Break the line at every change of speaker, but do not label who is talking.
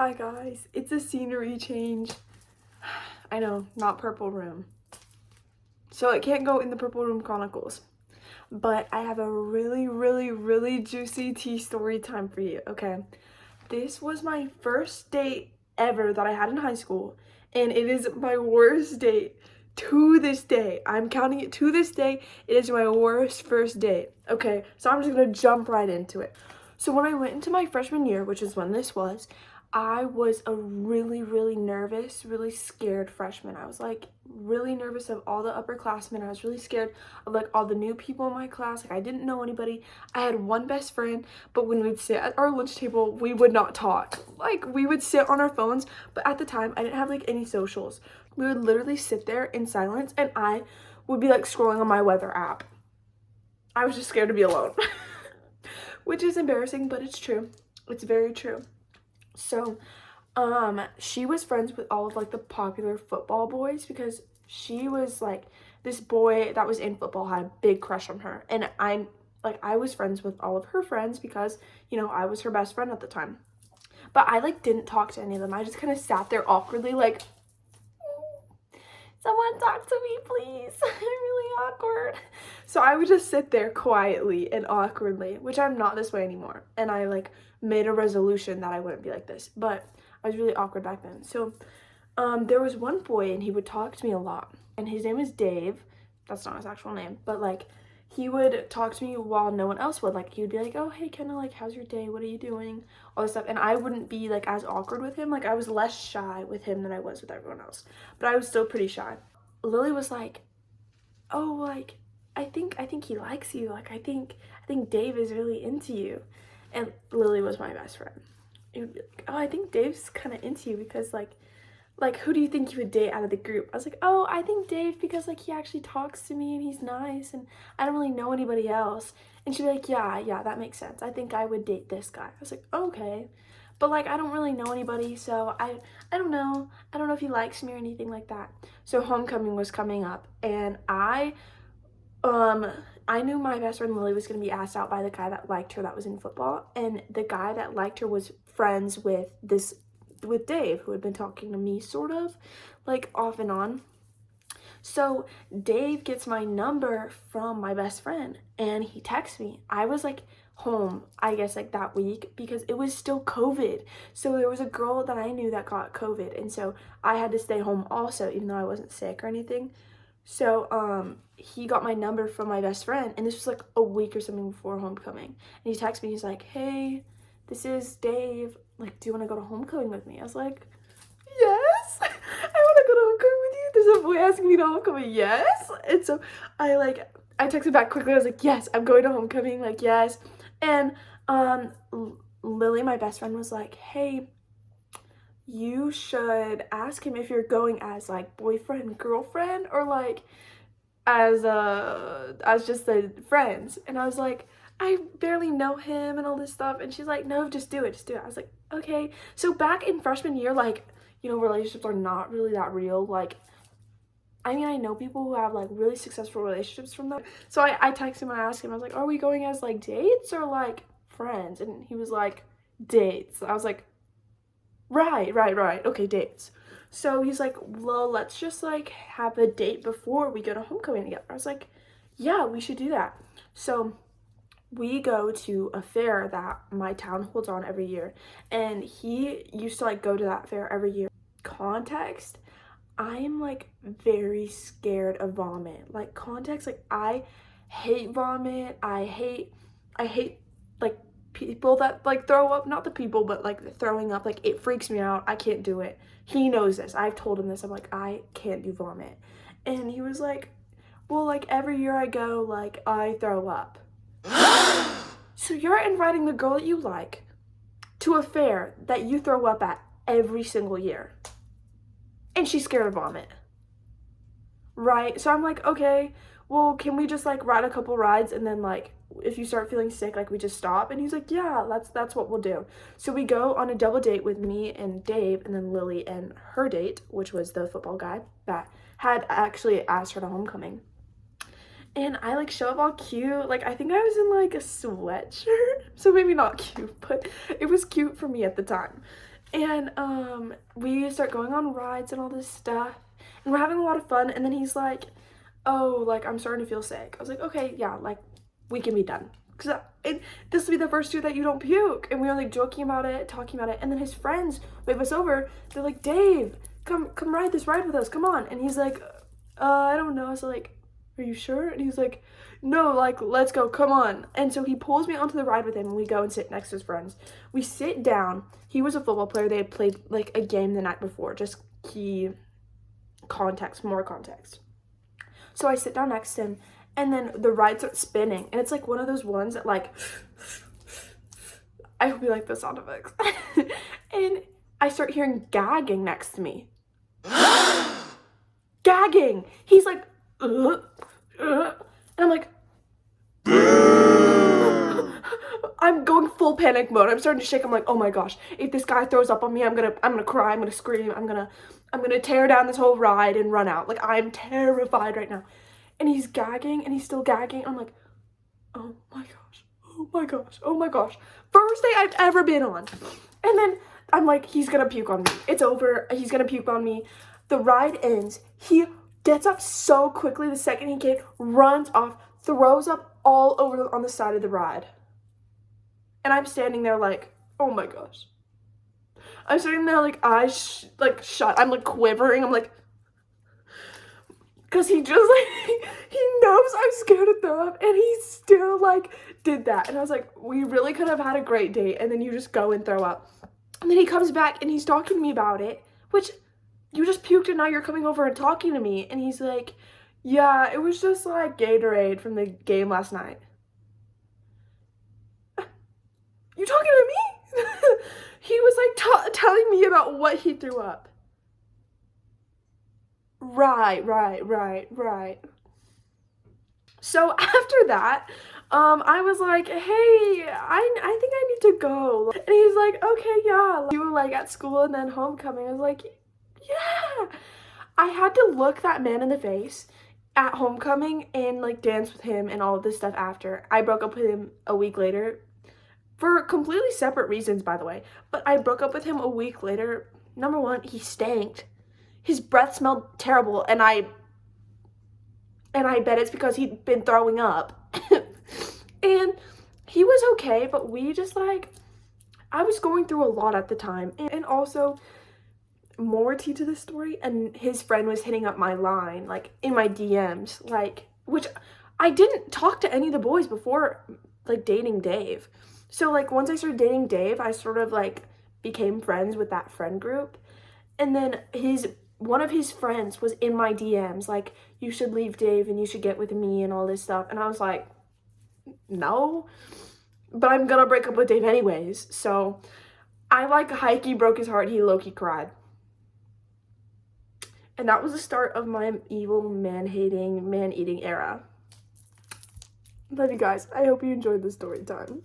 Hi guys, it's a scenery change. I know, not Purple Room. So it can't go in the Purple Room Chronicles. But I have a really juicy tea story time for you, okay? This was my first date ever that I had in high school. And it is my worst date to this day. I'm counting it to this day. It is my worst first date. Okay, so I'm just gonna jump right into it. So when I went into my freshman year, which is when this was, I was a really nervous, really scared freshman. I was like really nervous of all the upperclassmen. I was really scared of like all the new people in my class. Like I didn't know anybody. I had one best friend, but when we'd sit at our lunch table, we would not talk. Like we would sit on our phones, but at the time I didn't have like any socials. We would literally sit there in silence and I would be like scrolling on my weather app. I was just scared to be alone. Which is embarrassing, but it's true. It's very true. So, she was friends with all of like the popular football boys because she was like this boy that was in football had a big crush on her. And I was friends with all of her friends because, you know, I was her best friend at the time. But I like didn't talk to any of them. I just kind of sat there awkwardly like, someone talk to me, please. I'm really awkward. So I would just sit there quietly and awkwardly, which I'm not this way anymore. And I like made a resolution that I wouldn't be like this, but I was really awkward back then. So there was one boy and he would talk to me a lot and his name is Dave. That's not his actual name, but like he would talk to me while no one else would. Like he would be like, oh, hey, Kenna, like, how's your day? What are you doing? All this stuff. And I wouldn't be like as awkward with him. Like I was less shy with him than I was with everyone else, but I was still pretty shy. Lily was like, oh, like, I think he likes you. Like, I think Dave is really into you. And Lily was my best friend. It would be like, oh, I think Dave's kind of into you because like, who do you think you would date out of the group? I was like, oh, I think Dave because, like, he actually talks to me and he's nice and I don't really know anybody else. And she'd be like, yeah, that makes sense. I think I would date this guy. I was like, okay. But, like, I don't really know anybody, so I don't know. I don't know if he likes me or anything like that. So homecoming was coming up and I knew my best friend Lily was going to be asked out by the guy that liked her that was in football. And the guy that liked her was friends with Dave, who had been talking to me sort of like off and on. So Dave gets my number from my best friend and he texts me. I was like home, I guess, like that week because it was still COVID. So there was a girl that I knew that got COVID and so I had to stay home also, even though I wasn't sick or anything. So he got my number from my best friend and this was like a week or something before homecoming. And he texted me, he's like, hey, this is Dave. Like, do you want to go to homecoming with me? I was like, yes, I want to go to homecoming with you. There's a boy asking me to homecoming, yes. And so I texted back quickly. I was like, yes, I'm going to homecoming, like, yes. And Lily, my best friend, was like, hey, you should ask him if you're going as like boyfriend, girlfriend, or like as just the friends. And I was like, I barely know him and all this stuff. And she's like, no, just do it. I was like, okay. So back in freshman year, like, you know, relationships are not really that real. Like, I mean, I know people who have like really successful relationships from that. So I texted him and I asked him, I was like, are we going as like dates or like friends? And he was like, dates. I was like, right. Okay, dates. So he's like, well, let's just like have a date before we go to homecoming together. I was like, yeah, we should do that. So we go to a fair that my town holds on every year and he used to like go to that fair every year. Context, I am like very scared of vomit. Like context, like I hate vomit. I hate like people that like throw up, not the people, but like throwing up. Like it freaks me out. I can't do it. He knows this. I've told him this. I'm like, I can't do vomit. And he was like, well, like every year I go, like I throw up. So you're inviting the girl that you like to a fair that you throw up at every single year. And she's scared of vomit. Right? So I'm like, okay, well, can we just like ride a couple rides and then like if you start feeling sick, like we just stop? And he's like, yeah, that's what we'll do. So we go on a double date with me and Dave and then Lily and her date, which was the football guy that had actually asked her to homecoming. And I like show up all cute. Like I think I was in like a sweatshirt. So maybe not cute, but it was cute for me at the time. And we start going on rides and all this stuff, and we're having a lot of fun. And then he's like, oh, like, I'm starting to feel sick. I was like, okay, yeah, like, we can be done, because this will be the first year that you don't puke. And we were like joking about it, talking about it. And then his friends wave us over. They're like, Dave, come ride this ride with us, come on. And he's like, I don't know. So like, are you sure? And he's like, no, like, let's go, come on. And so he pulls me onto the ride with him, and we go and sit next to his friends. We sit down. He was a football player. They had played like a game the night before, just more context. So I sit down next to him, and then the ride starts spinning, and it's like one of those ones that like, I hope you like the sound effects. And I start hearing gagging next to me. Gagging. He's like, and I'm like, I'm going full panic mode. I'm starting to shake. I'm like, oh my gosh, if this guy throws up on me, I'm gonna cry, I'm gonna scream, I'm gonna tear down this whole ride and run out. Like, I'm terrified right now. And he's gagging, and he's still gagging. I'm like, oh my gosh, oh my gosh, oh my gosh. First day I've ever been on. And then I'm like, he's gonna puke on me. It's over. He's gonna puke on me. The ride ends. He gets up so quickly the second he can, runs off, throws up all over on the side of the ride. And I'm standing there like, oh my gosh. I'm sitting there like, eyes shut. I'm like quivering. I'm like, because he just like, he knows I'm scared to throw up, and he still like did that. And I was like, we really could have had a great date, and then you just go and throw up. And then he comes back and he's talking to me about it, which, you just puked and now you're coming over and talking to me. And he's like, yeah, it was just like Gatorade from the game last night. You talking to me? He was like telling me about what he threw up. Right. So after that, I was like, hey, I think I need to go. And he's like, okay, yeah. You were like at school and then homecoming. I was like, yeah. I had to look that man in the face at homecoming and like dance with him and all of this stuff after. I broke up with him a week later for completely separate reasons, by the way. But I broke up with him a week later. Number one, he stank. His breath smelled terrible, and I bet it's because he'd been throwing up. And he was okay, but we just like, I was going through a lot at the time. And also, more tea to this story, and his friend was hitting up my line, like in my DMs, like, which I didn't talk to any of the boys before like dating Dave. So like once I started dating Dave, I sort of like became friends with that friend group. And then one of his friends was in my DMs like, you should leave Dave and you should get with me and all this stuff. And I was like, no, but I'm gonna break up with Dave anyways. So I like high-key broke his heart. He low-key cried. And that was the start of my evil, man-hating, man-eating era. Love you guys. I hope you enjoyed the story time.